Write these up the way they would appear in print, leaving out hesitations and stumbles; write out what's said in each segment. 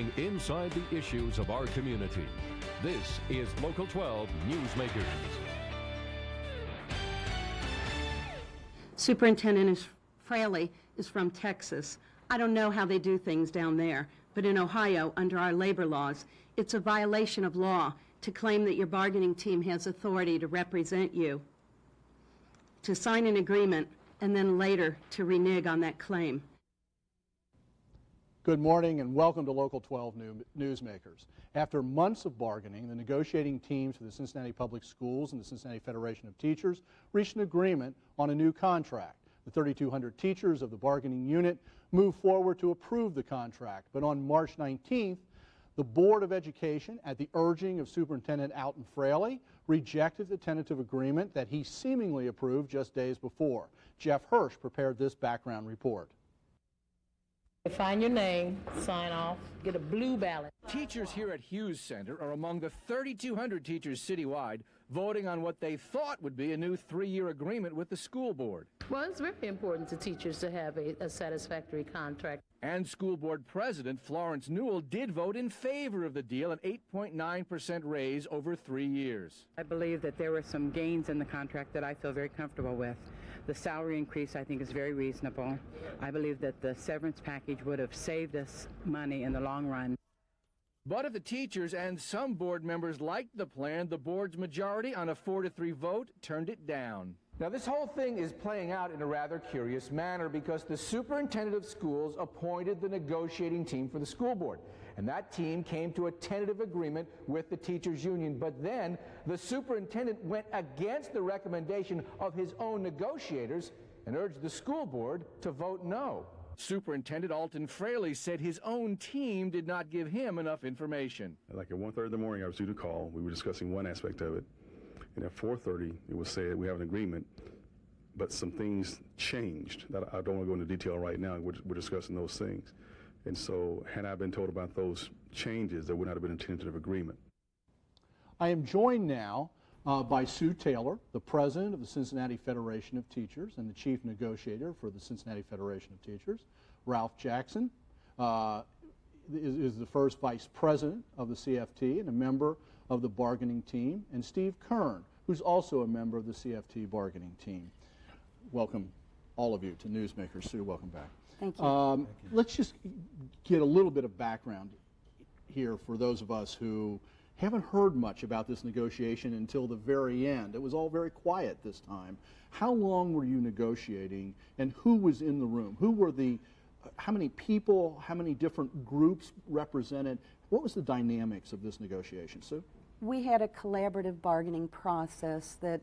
going inside the issues of our community. This is Local 12 Newsmakers. Superintendent Fraley is from Texas. I don't know how they do things down there, but in Ohio, under our labor laws, it's a violation of law to claim that your bargaining team has authority to represent you, to sign an agreement, and then later to renege on that claim. Good morning and welcome to Local 12 Newsmakers. After months of bargaining, the negotiating teams for the Cincinnati Public Schools and the Cincinnati Federation of Teachers reached an agreement on a new contract. The 3,200 teachers of the bargaining unit moved forward to approve the contract, but on March 19th, the Board of Education, at the urging of Superintendent Alton Fraley, rejected the tentative agreement that he seemingly approved just days before. Jeff Hirsch prepared this background report. Find your name, sign off, get a blue ballot. Teachers here at Hughes Center are among the 3,200 teachers citywide voting on what they thought would be a new 3-year agreement with the school board. Well, it's very important to teachers to have a satisfactory contract. And school board president Florence Newell did vote in favor of the deal, an 8.9% raise over 3 years. I believe that there were some gains in the contract that I feel very comfortable with. The salary increase, I think, is very reasonable. I believe that the severance package would have saved us money in the long run. But if the teachers and some board members liked the plan, the board's majority on a 4-3 vote turned it down. Now, this whole thing is playing out in a rather curious manner because the superintendent of schools appointed the negotiating team for the school board. And that team came to a tentative agreement with the teachers union. But then the superintendent went against the recommendation of his own negotiators and urged the school board to vote no. Superintendent Alton Fraley said his own team did not give him enough information. Like at 1:30 in the morning, I received a call. We were discussing one aspect of it. And at 4:30, it was said we have an agreement, but some things changed that I don't want to go into detail right now. We're discussing those things. And so had I been told about those changes, there would not have been a tentative agreement. I am joined now by Sue Taylor, the president of the Cincinnati Federation of Teachers and the chief negotiator for the Cincinnati Federation of Teachers. Ralph Jackson is the first vice president of the CFT and a member of the bargaining team, and Steve Kern, who's also a member of the CFT bargaining team. Welcome, all of you, to Newsmakers. Sue, welcome back. Thank you. Let's just get a little bit of background here for those of us who haven't heard much about this negotiation until the very end. It was all very quiet this time. How long were you negotiating, and who was in the room? Who were how many people, how many different groups represented? What was the dynamics of this negotiation, Sue? We had a collaborative bargaining process that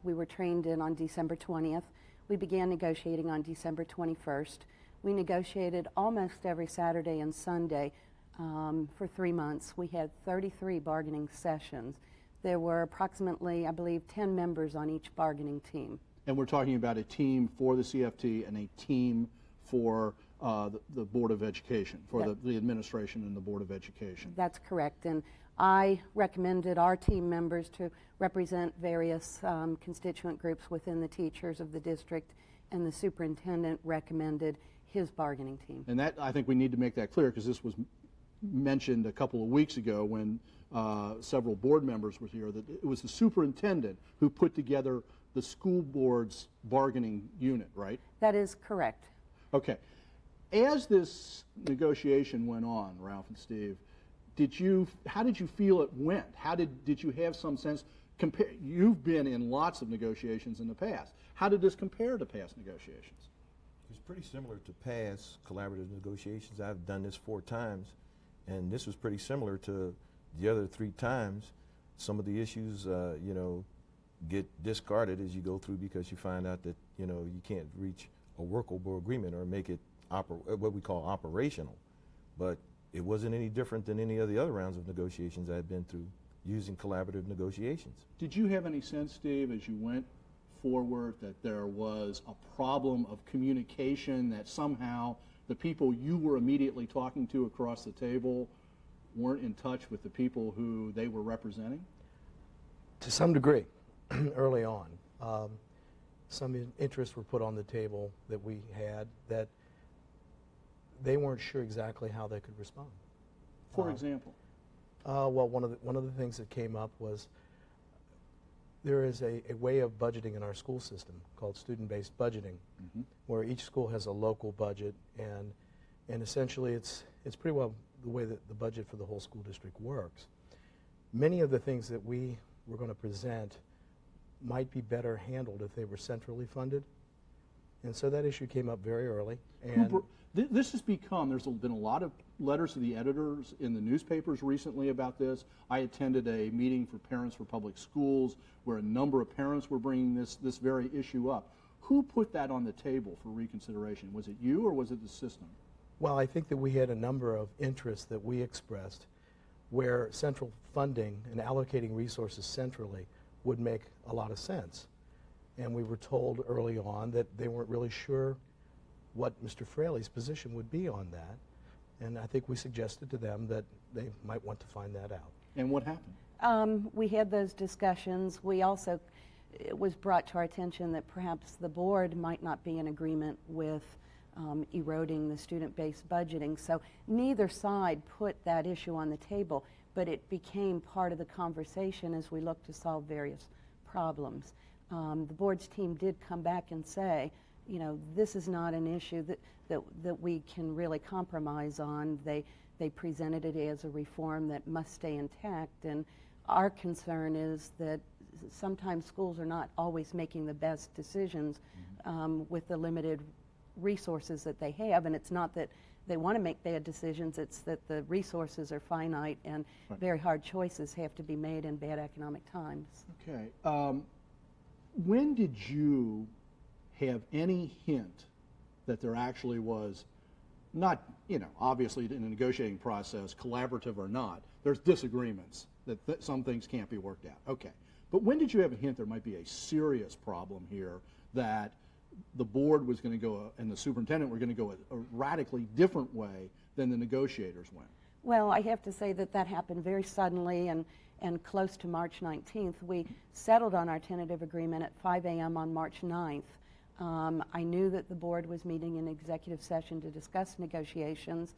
we were trained in on December 20th. We began negotiating on December 21st. We negotiated almost every Saturday and Sunday for 3 months. We had 33 bargaining sessions. There were approximately, I believe, 10 members on each bargaining team. And we're talking about a team for the CFT and a team for the Board of Education, for the administration and the Board of Education. That's correct. And I recommended our team members to represent various constituent groups within the teachers of the district, and the superintendent recommended his bargaining team. And that, I think we need to make that clear, because this was mentioned a couple of weeks ago when several board members were here, that it was the superintendent who put together the school board's bargaining unit, right? That is correct. Okay. As this negotiation went on, Ralph and Steve, how did you feel it went? Did you have some sense? You've been in lots of negotiations in the past. How did this compare to past negotiations? It's pretty similar to past collaborative negotiations. I've done this 4 times, and this was pretty similar to the other 3 times. Some of the issues, get discarded as you go through because you find out that, you can't reach a workable agreement or make it what we call operational. But it wasn't any different than any of the other rounds of negotiations I've been through using collaborative negotiations. Did you have any sense, Steve, as you went forward, that there was a problem of communication, that somehow the people you were immediately talking to across the table weren't in touch with the people who they were representing? To some degree, early on. Some interests were put on the table that we had that they weren't sure exactly how they could respond. For example? Well, one of the things that came up was there is a way of budgeting in our school system called student-based budgeting, where each school has a local budget, and essentially it's pretty well the way that the budget for the whole school district works. Many of the things that we were going to present might be better handled if they were centrally funded, and so that issue came up very early. And this has become, there's been a lot of letters to the editors in the newspapers recently about this. I attended a meeting for Parents for Public Schools where a number of parents were bringing this very issue up. Who put that on the table for reconsideration? Was it you or was it the system? Well, I think that we had a number of interests that we expressed where central funding and allocating resources centrally would make a lot of sense. And we were told early on that they weren't really sure what Mr. Fraley's position would be on that. And I think we suggested to them that they might want to find that out. And what happened? We had those discussions. We also, it was brought to our attention that perhaps the board might not be in agreement with eroding the student-based budgeting. So neither side put that issue on the table, but it became part of the conversation as we looked to solve various problems. The board's team did come back and say, you know, this is not an issue that we can really compromise on. They presented it as a reform that must stay intact, and our concern is that sometimes schools are not always making the best decisions with the limited resources that they have, and it's not that they want to make bad decisions, it's that the resources are finite and very hard choices have to be made in bad economic times. Okay. When did you have any hint that there actually was not, you know, obviously in a negotiating process, collaborative or not, there's disagreements, that some things can't be worked out. Okay. But when did you have a hint there might be a serious problem here, that the board was going to go and the superintendent were going to go a radically different way than the negotiators went? Well, I have to say that happened very suddenly and close to March 19th. We settled on our tentative agreement at 5 a.m. on March 9th. I knew that the board was meeting in executive session to discuss negotiations,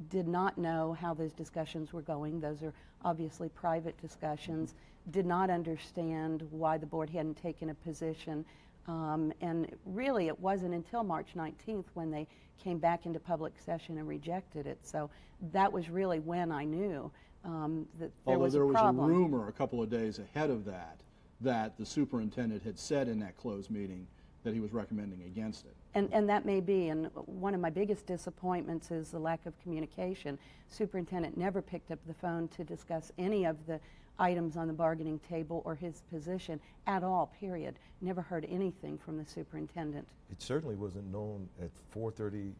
did not know how those discussions were going. Those are obviously private discussions, did not understand why the board hadn't taken a position. And really it wasn't until March 19th when they came back into public session and rejected it. So that was really when I knew that there was a problem. Although there was a rumor a couple of days ahead of that the superintendent had said in that closed meeting that he was recommending against it. And that may be, and one of my biggest disappointments is the lack of communication. Superintendent never picked up the phone to discuss any of the items on the bargaining table or his position at all, period. Never heard anything from the superintendent. It certainly wasn't known at 4:30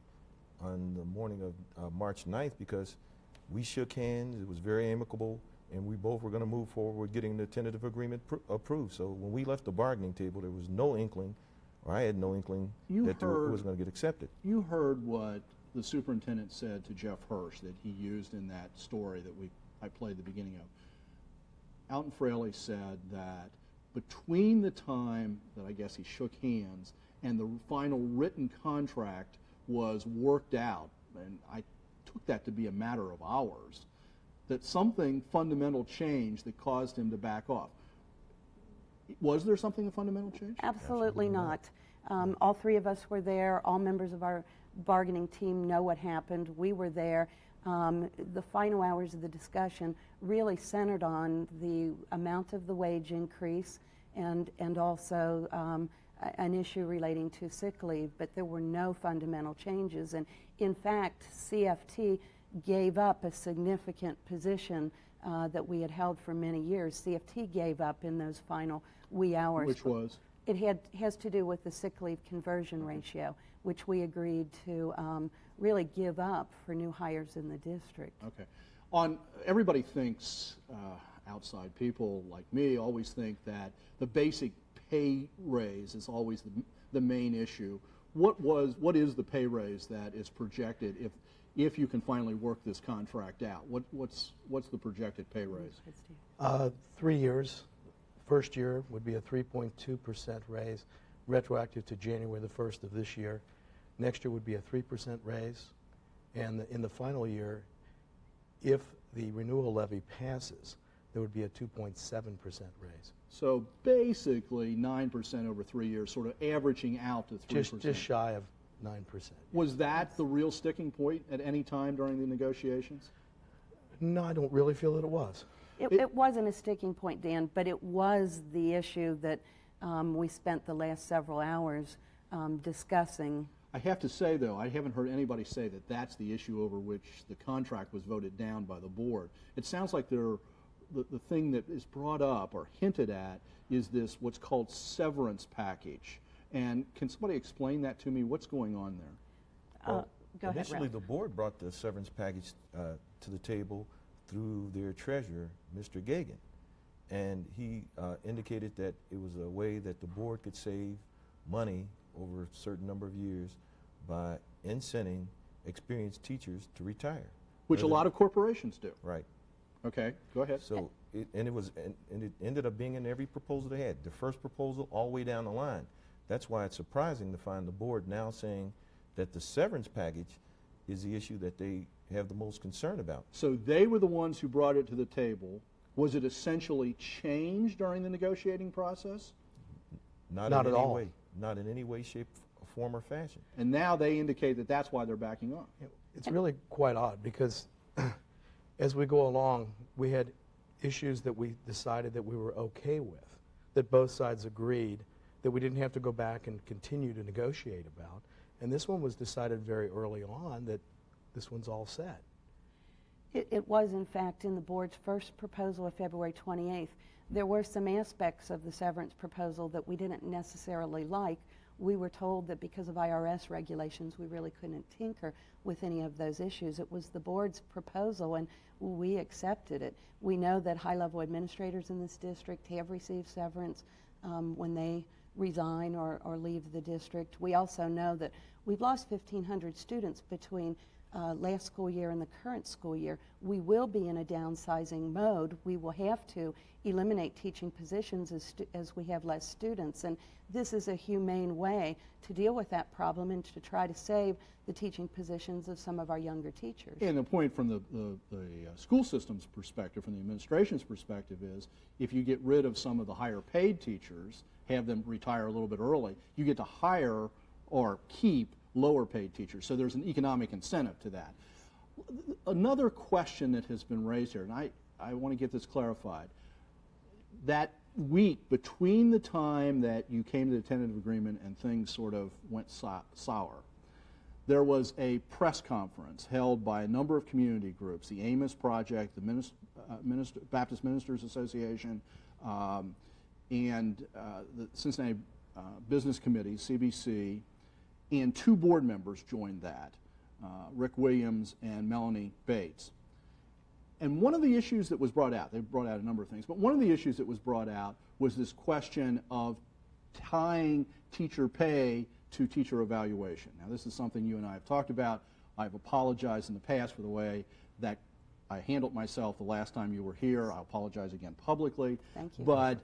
on the morning of March 9th, because we shook hands, it was very amicable, and we both were going to move forward with getting the tentative agreement approved. So when we left the bargaining table, there was no inkling, or I had no inkling, that it was going to get accepted. You heard what the superintendent said to Jeff Hirsch that he used in that story that I played the beginning of. Alton Fraley said that between the time that I guess he shook hands and the final written contract was worked out, and I took that to be a matter of hours, that something fundamental changed that caused him to back off. Was there something a fundamental change? Absolutely not. All three of us were there. All members of our bargaining team know what happened. We were there. The final hours of the discussion really centered on the amount of the wage increase and also an issue relating to sick leave, but there were no fundamental changes. And in fact, CFT gave up a significant position that we had held for many years. CFT gave up in those final wee hours. Which was? It has to do with the sick leave conversion ratio, which we agreed to really give up for new hires in the district. Okay. Everybody thinks, outside people like me always think that the basic pay raise is always the main issue. What is the pay raise that is projected if you can finally work this contract out? What's the projected pay raise? 3 years. First year would be a 3.2% raise, retroactive to January the 1st of this year. Next year would be a 3% raise. And in the final year, if the renewal levy passes, there would be a 2.7% raise. So basically 9% over 3 years, sort of averaging out to 3%. Just shy of 9%. Was that the real sticking point at any time during the negotiations? No, I don't really feel that it was. It wasn't a sticking point, Dan, but it was the issue that we spent the last several hours discussing. I have to say, though, I haven't heard anybody say that that's the issue over which the contract was voted down by the board. It sounds like the thing that is brought up or hinted at is this what's called severance package. And can somebody explain that to me? What's going on there? Well, go ahead, initially, Ralph. the board brought the severance package to the table through their treasurer, Mr. Gagan. And he indicated that it was a way that the board could save money over a certain number of years by incenting experienced teachers to retire. Which a lot of corporations do. Right. Okay, go ahead. So, it ended up being in every proposal they had. The first proposal all the way down the line. That's why it's surprising to find the board now saying that the severance package is the issue that they have the most concern about. So they were the ones who brought it to the table. Was it essentially changed during the negotiating process? Not at in all. any way. Not in any way, shape, form, or fashion. And now they indicate that that's why they're backing off. It's really quite odd because as we go along, we had issues that we decided that we were okay with, that both sides agreed that we didn't have to go back and continue to negotiate about. And this one was decided very early on that this one's all set. It was, in fact, in the board's first proposal of February 28th. There were some aspects of the severance proposal that we didn't necessarily like. We were told that because of IRS regulations, we really couldn't tinker with any of those issues. It was the board's proposal, and we accepted it. We know that high-level administrators in this district have received severance when they resign or leave the district. We also know that we've lost 1,500 students between last school year and the current school year. We will be in a downsizing mode. We will have to eliminate teaching positions as we have less students, and this is a humane way to deal with that problem and to try to save the teaching positions of some of our younger teachers. And the point from the school system's perspective, from the administration's perspective, is if you get rid of some of the higher paid teachers, have them retire a little bit early, you get to hire or keep lower paid teachers. So there's an economic incentive to that. Another question that has been raised here, and I want to get this clarified, that week between the time that you came to the tentative agreement and things sort of went sour, there was a press conference held by a number of community groups, the Amos Project, the Baptist Ministers Association, and the Cincinnati Business Committee, CBC, and two board members joined that, Rick Williams and Melanie Bates. And one of the issues that was brought out, they brought out a number of things, but one of the issues that was brought out was this question of tying teacher pay to teacher evaluation. Now, this is something you and I have talked about. I've apologized in the past for the way that I handled myself the last time you were here. I apologize again publicly. Thank you. But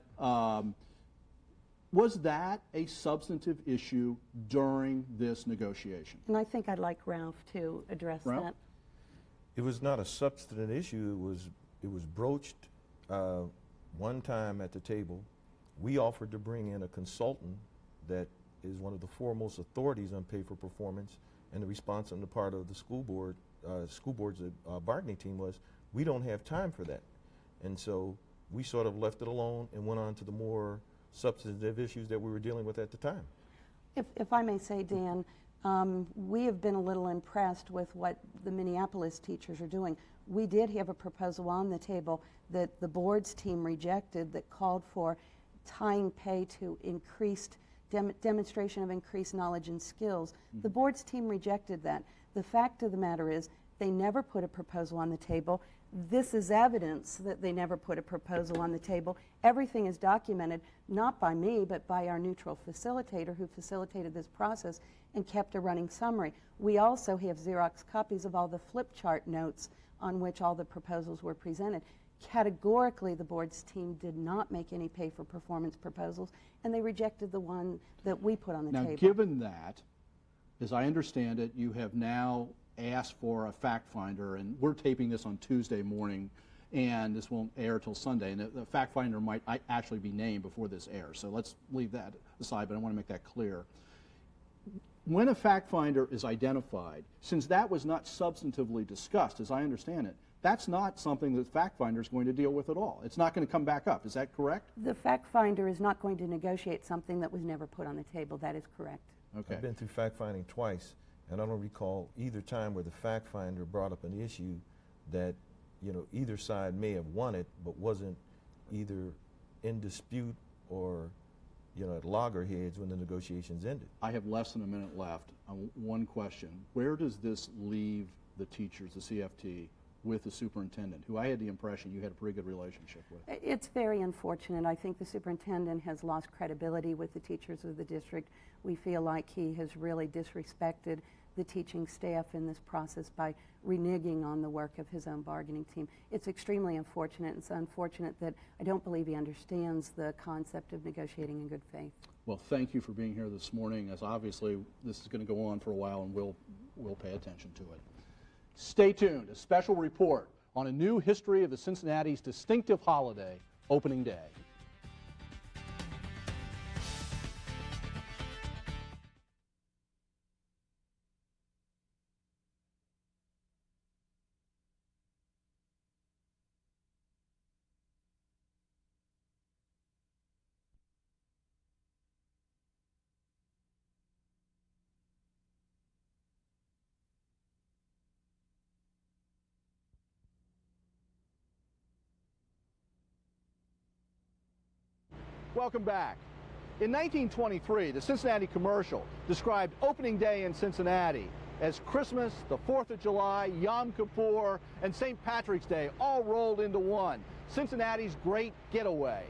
was that a substantive issue during this negotiation? And I think I'd like Ralph to address Ralph? that. It was not a substantive issue. It was broached one time at the table. We offered to bring in a consultant that is one of the foremost authorities on pay for performance, and the response on the part of the school board's bargaining team was, we don't have time for that. And so we sort of left it alone and went on to the more substantive issues that we were dealing with at the time. If I may say, Dan, we have been a little impressed with what the Minneapolis teachers are doing. We did have a proposal on the table that the board's team rejected that called for tying pay to increased demonstration of increased knowledge and skills. The board's team rejected that. The fact of the matter is they never put a proposal on the table. This is evidence that they never put a proposal on the table. Everything is documented, not by me, but by our neutral facilitator who facilitated this process and kept a running summary. We also have Xerox copies of all the flip chart notes on which all the proposals were presented. Categorically, the board's team did not make any pay for performance proposals, and they rejected the one that we put on the table. Now, given that, as I understand it, you have now asked for a fact finder, and we're taping this on Tuesday morning, and this won't air till Sunday, and the fact finder might actually be named before this airs. So let's leave that aside, but I want to make that clear. When a fact finder is identified, since that was not substantively discussed, as I understand it, that's not something that the fact finder is going to deal with at all. It's not going to come back up. Is that correct? The fact finder is not going to negotiate something that was never put on the table. That is correct. Okay. I've been through fact finding twice, and I don't recall either time where the fact finder brought up an issue that, you know, either side may have wanted but wasn't either in dispute or, you know, at loggerheads when the negotiations ended. I have less than a minute left. One question. Where does this leave the teachers, the CFT, with the superintendent, who I had the impression you had a pretty good relationship with? It's very unfortunate. I think the superintendent has lost credibility with the teachers of the district. We feel like he has really disrespected the teaching staff in this process by reneging on the work of his own bargaining team. It's extremely unfortunate. It's unfortunate that I don't believe he understands the concept of negotiating in good faith. Well, thank you for being here this morning, as obviously this is going to go on for a while, and we'll pay attention to it. Stay tuned. A special report on a new history of the Cincinnati's distinctive holiday, Opening Day. Welcome back. In 1923, the Cincinnati commercial described opening day in Cincinnati as Christmas, the 4th of July, Yom Kippur, and St. Patrick's Day all rolled into one. Cincinnati's great getaway.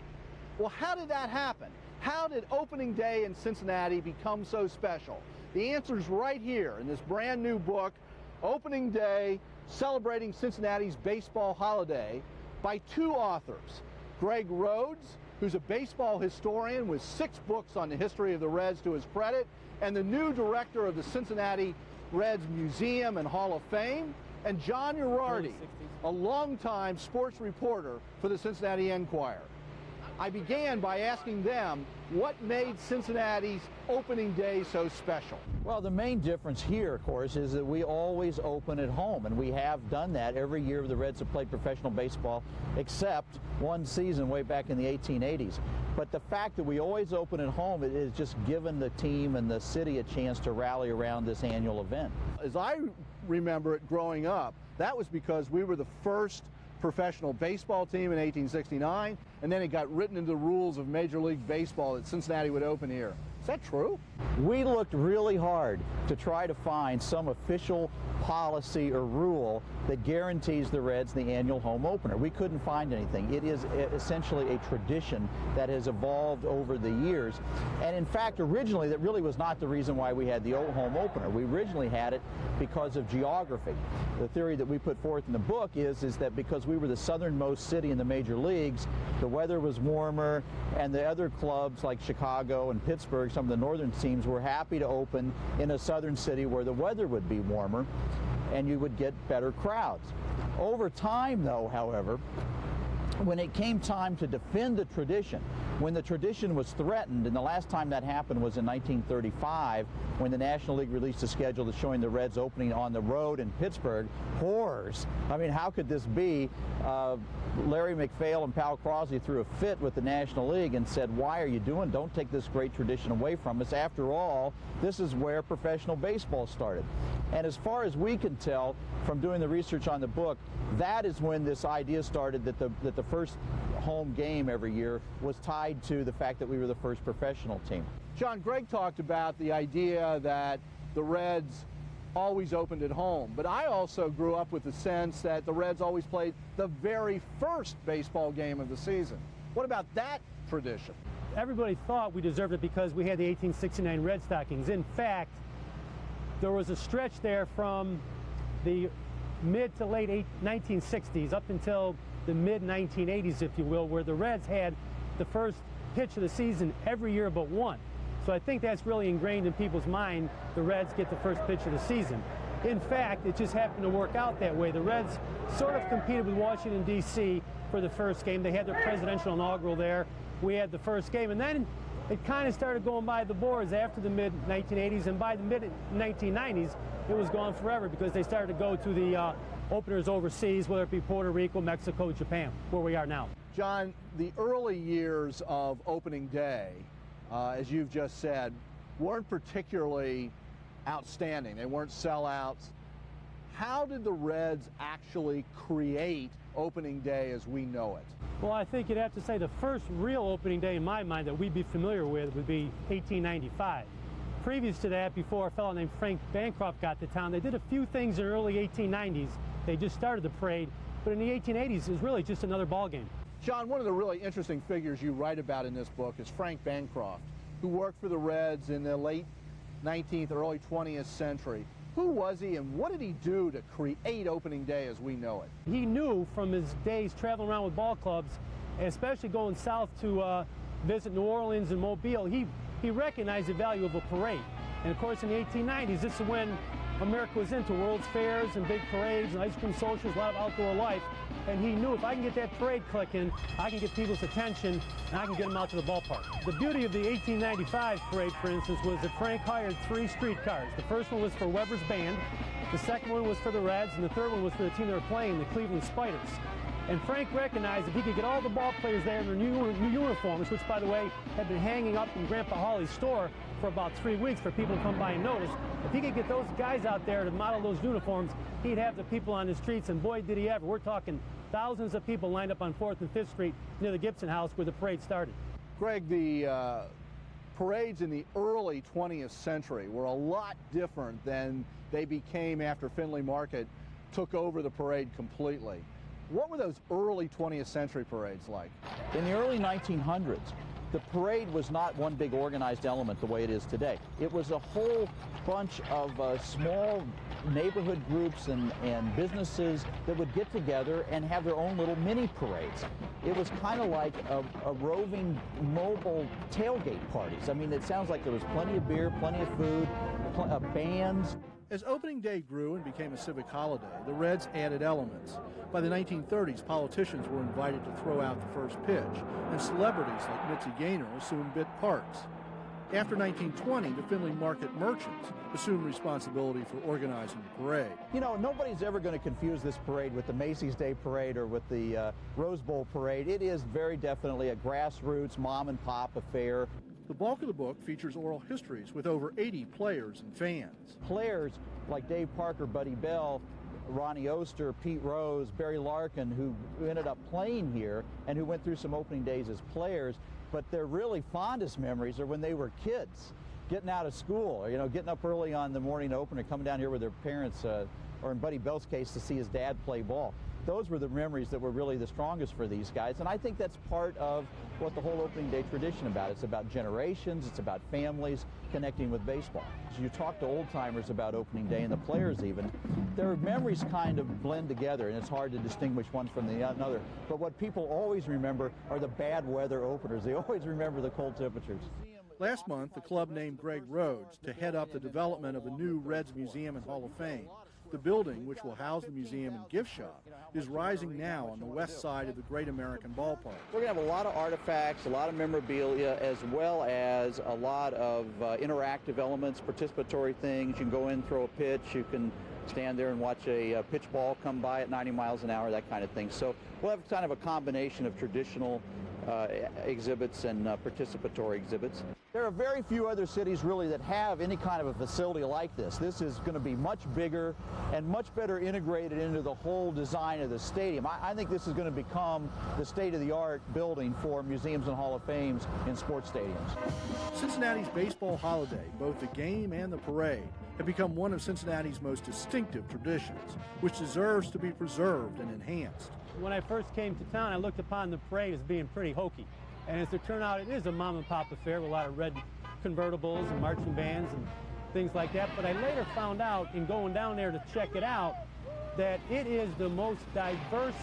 Well, how did that happen? How did opening day in Cincinnati become so special? The answer's right here in this brand new book, Opening Day, Celebrating Cincinnati's Baseball Holiday, by two authors, Greg Rhodes, who's a baseball historian with 6 books on the history of the Reds to his credit, and the new director of the Cincinnati Reds Museum and Hall of Fame, and John Urardi, a longtime sports reporter for the Cincinnati Enquirer. I began by asking them what made Cincinnati's opening day so special. Well, the main difference here, of course, is that we always open at home, and we have done that every year the Reds have played professional baseball, except one season way back in the 1880s. But the fact that we always open at home, it has just given the team and the city a chance to rally around this annual event. As I remember it growing up, that was because we were the first professional baseball team in 1869, and then it got written into the rules of Major League Baseball that Cincinnati would open here. Is that true? We looked really hard to try to find some official policy or rule that guarantees the Reds the annual home opener. We couldn't find anything. It is essentially a tradition that has evolved over the years. And in fact, originally, that really was not the reason why we had the home opener. We originally had it because of geography. The theory that we put forth in the book is that because we were the southernmost city in the major leagues, the weather was warmer, and the other clubs like Chicago and Pittsburgh, some of the northern teams, were happy to open in a southern city where the weather would be warmer and you would get better crowds. Over time, though, however, when it came time to defend the tradition, when the tradition was threatened, and the last time that happened was in 1935 when the National League released a schedule showing the Reds opening on the road in Pittsburgh. Horrors. I mean, how could this be? Larry McPhail and Pal Crosley threw a fit with the National League and said, why are you doing? Don't take this great tradition away from us. After all, this is where professional baseball started. And as far as we can tell from doing the research on the book, that is when this idea started that the first home game every year was tied to the fact that we were the first professional team. John, Greg talked about the idea that the Reds always opened at home, but I also grew up with the sense that the Reds always played the very first baseball game of the season. What about that tradition? Everybody thought we deserved it because we had the 1869 Red Stockings. In fact, there was a stretch there from the mid to late 1960s up until the mid 1980s, if you will, where the Reds had the first pitch of the season every year but one. So I think that's really ingrained in people's mind. The Reds get the first pitch of the season. In fact, it just happened to work out that way. The Reds sort of competed with Washington, D.C. for the first game. They had their presidential inaugural there. We had the first game, and then it kind of started going by the boards after the mid-1980s, and by the mid-1990s, it was gone forever because they started to go to the openers overseas, whether it be Puerto Rico, Mexico, Japan, where we are now. John, the early years of opening day, as you've just said, weren't particularly outstanding. They weren't sellouts. How did the Reds actually create opening day as we know it? Well, I think you'd have to say the first real opening day in my mind that we'd be familiar with would be 1895. Previous to that, before a fellow named Frank Bancroft got to town, they did a few things in the early 1890s. They just started the parade, but in the 1880s, it was really just another ball game. John, one of the really interesting figures you write about in this book is Frank Bancroft, who worked for the Reds in the late 19th, early 20th century. Who was he and what did he do to create opening day as we know it? He knew from his days traveling around with ball clubs, especially going south to visit New Orleans and Mobile, he recognized the value of a parade. And of course in the 1890s, this is when America was into World's Fairs and big parades and ice cream socials, a lot of outdoor life. And he knew if I can get that parade clicking, I can get people's attention and I can get them out to the ballpark. The beauty of the 1895 parade, for instance, was that Frank hired 3 streetcars. The first one was for Weber's band, the second one was for the Reds, and the third one was for the team they were playing, the Cleveland Spiders. And Frank recognized if he could get all the ball players there in their new uniforms, which, by the way, had been hanging up in Grandpa Hawley's store for about 3 weeks for people to come by and notice, if he could get those guys out there to model those uniforms, he'd have the people on the streets, and boy, did he ever. We're talking thousands of people lined up on 4th and 5th Street near the Gibson House where the parade started. Greg, the parades in the early 20th century were a lot different than they became after Findlay Market took over the parade completely. What were those early 20th century parades like? In the early 1900s, the parade was not one big organized element the way it is today. It was a whole bunch of small neighborhood groups and businesses that would get together and have their own little mini parades. It was kind of like a roving mobile tailgate parties. I mean, it sounds like there was plenty of beer, plenty of food, bands. As opening day grew and became a civic holiday, the Reds added elements. By the 1930s, politicians were invited to throw out the first pitch, and celebrities like Mitzi Gaynor assumed bit parts. After 1920, the Findlay Market merchants assumed responsibility for organizing the parade. You know, nobody's ever going to confuse this parade with the Macy's Day Parade or with the Rose Bowl Parade. It is very definitely a grassroots, mom-and-pop affair. The bulk of the book features oral histories with over 80 players and fans. Players like Dave Parker, Buddy Bell, Ronnie Oster, Pete Rose, Barry Larkin, who ended up playing here and who went through some opening days as players, but their really fondest memories are when they were kids, getting out of school, or, you know, getting up early on the morning opener, coming down here with their parents, or in Buddy Bell's case, to see his dad play ball. Those were the memories that were really the strongest for these guys, and I think that's part of what the whole opening day tradition about. It's about generations, it's about families connecting with baseball. As you talk to old-timers about opening day, and the players even, their memories kind of blend together, and it's hard to distinguish one from the other. But what people always remember are the bad weather openers. They always remember the cold temperatures. Last month, the club named Greg Rhodes to head up the development of a new Reds Museum and Hall of Fame. The building, which will house the museum and gift shop, is rising now on the west side of the Great American Ballpark. We're going to have a lot of artifacts, a lot of memorabilia, as well as a lot of interactive elements, participatory things. You can go in, throw a pitch, you can stand there and watch a pitch ball come by at 90 miles an hour, that kind of thing. So we'll have kind of a combination of traditional exhibits and participatory exhibits. There are very few other cities really that have any kind of a facility like this. This is going to be much bigger and much better integrated into the whole design of the stadium. I think this is going to become the state-of-the-art building for museums and Hall of Fames in sports stadiums. Cincinnati's baseball holiday, both the game and the parade, have become one of Cincinnati's most distinctive traditions, which deserves to be preserved and enhanced. When I first came to town, I looked upon the parade as being pretty hokey. And as it turned out, it is a mom-and-pop affair with a lot of red convertibles and marching bands and things like that. But I later found out, in going down there to check it out, that it is the most diverse,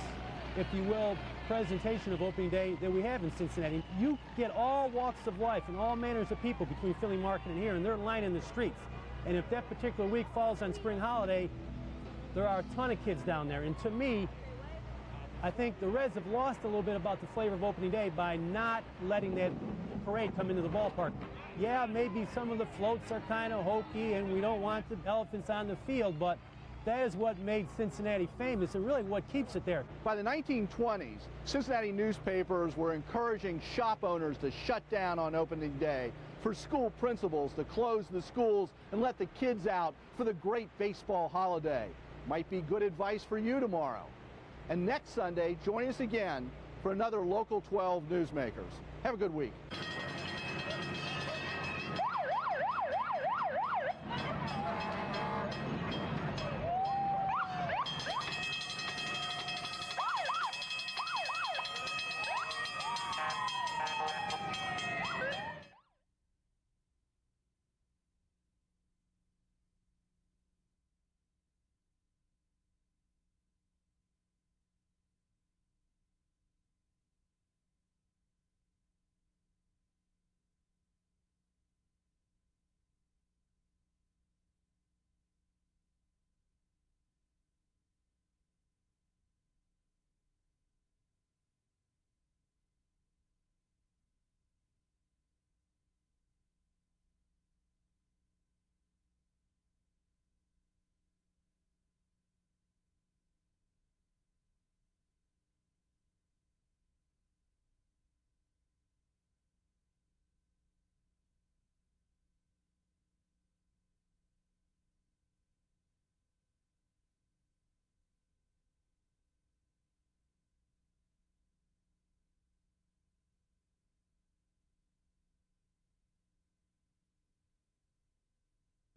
if you will, presentation of opening day that we have in Cincinnati. You get all walks of life and all manners of people between Findlay Market and here, and they're lining the streets. And if that particular week falls on spring holiday, there are a ton of kids down there. And to me, I think the Reds have lost a little bit about the flavor of opening day by not letting that parade come into the ballpark. Yeah, maybe some of the floats are kind of hokey and we don't want the elephants on the field, but that is what made Cincinnati famous and really what keeps it there. By the 1920s, Cincinnati newspapers were encouraging shop owners to shut down on opening day, for school principals to close the schools and let the kids out for the great baseball holiday. Might be good advice for you tomorrow. And next Sunday, join us again for another Local 12 Newsmakers. Have a good week.